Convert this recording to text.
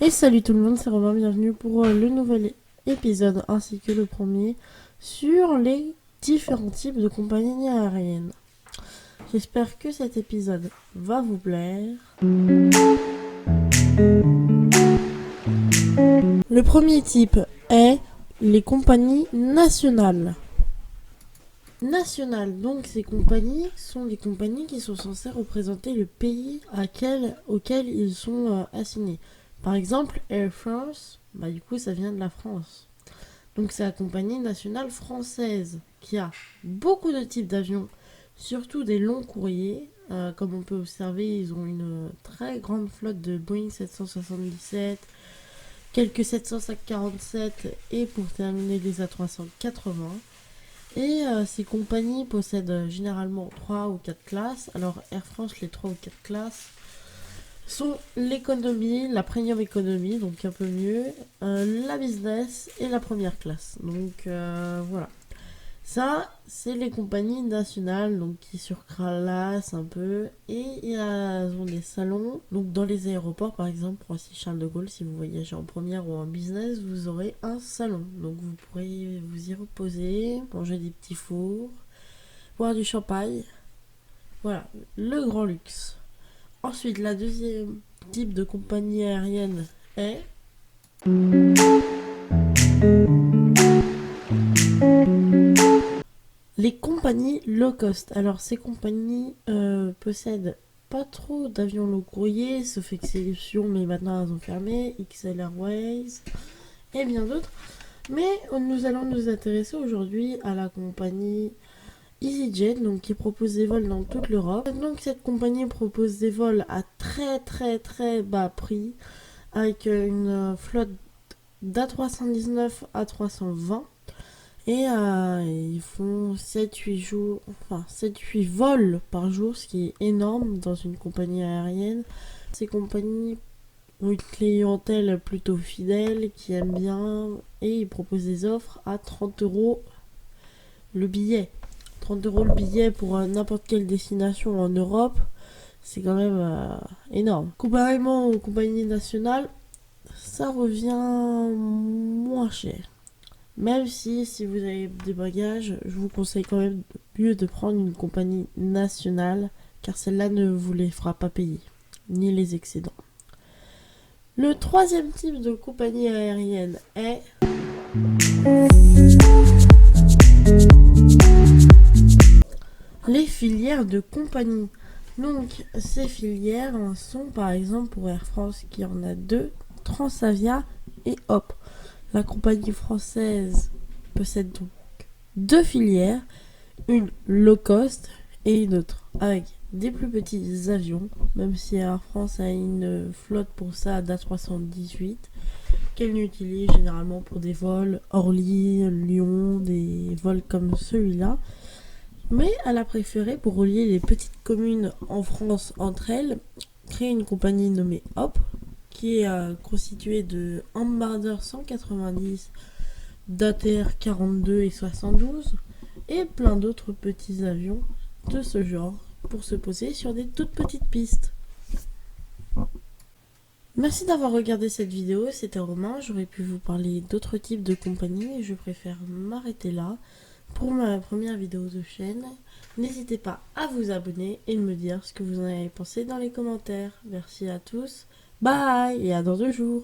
Et salut tout le monde, c'est Romain, bienvenue pour le nouvel épisode ainsi que le premier sur les différents types de compagnies aériennes. J'espère que cet épisode va vous plaire. Le premier type est les compagnies nationales. Nationales, donc ces compagnies sont des compagnies qui sont censées représenter le pays auquel ils sont assignés. Par exemple, Air France, du coup ça vient de la France. Donc c'est la compagnie nationale française qui a beaucoup de types d'avions, surtout des longs courriers. Comme on peut observer, ils ont une très grande flotte de Boeing 777, quelques 747 et pour terminer les A380. Et ces compagnies possèdent généralement 3 ou 4 classes. Alors Air France, les 3 ou 4 classes sont l'économie, la premium économie, donc un peu mieux, la business et la première classe. Donc voilà. Ça, c'est les compagnies nationales, donc qui surclassent un peu. Et ils ont des salons. Donc dans les aéroports, par exemple, Roissy-Charles de Gaulle, si vous voyagez en première ou en business, vous aurez un salon. Donc vous pourrez vous y reposer, manger des petits fours, boire du champagne. Voilà, le grand luxe. Ensuite, la deuxième type de compagnie aérienne est les compagnies low cost. Alors, ces compagnies possèdent pas trop d'avions low courrier, sauf exception, mais maintenant elles ont fermé, XL Airways et bien d'autres. Mais nous allons nous intéresser aujourd'hui à la compagnie EasyJet, donc qui propose des vols dans toute l'Europe. Donc cette compagnie propose des vols à très bas prix, avec une flotte d'A319 à 320. Et ils font 7-8 jours, enfin 7-8 vols par jour, ce qui est énorme dans une compagnie aérienne. Ces compagnies ont une clientèle plutôt fidèle, qui aime bien, et ils proposent des offres à 30 euros le billet. 30 euros le billet pour n'importe quelle destination en Europe, c'est quand même énorme. Comparément aux compagnies nationales, ça revient moins cher. Même si vous avez des bagages, je vous conseille quand même mieux de prendre une compagnie nationale, car celle-là ne vous les fera pas payer, ni les excédents. Le troisième type de compagnie aérienne est les filières de compagnie. Donc ces filières sont par exemple pour Air France qui en a deux, Transavia et Hop. La compagnie française possède donc deux filières, une low cost et une autre avec des plus petits avions, même si Air France a une flotte pour ça d'A318 qu'elle utilise généralement pour des vols Orly, Lyon, des vols comme celui-là. Mais elle a préféré, pour relier les petites communes en France entre elles, créer une compagnie nommée Hop, qui est constituée de Embraer 190, d'ATR 42 et 72, et plein d'autres petits avions de ce genre, pour se poser sur des toutes petites pistes. Merci d'avoir regardé cette vidéo, c'était Romain, j'aurais pu vous parler d'autres types de compagnies, mais je préfère m'arrêter là pour ma première vidéo de chaîne. N'hésitez pas à vous abonner et de me dire ce que vous en avez pensé dans les commentaires. Merci à tous, bye et à dans 2 jours.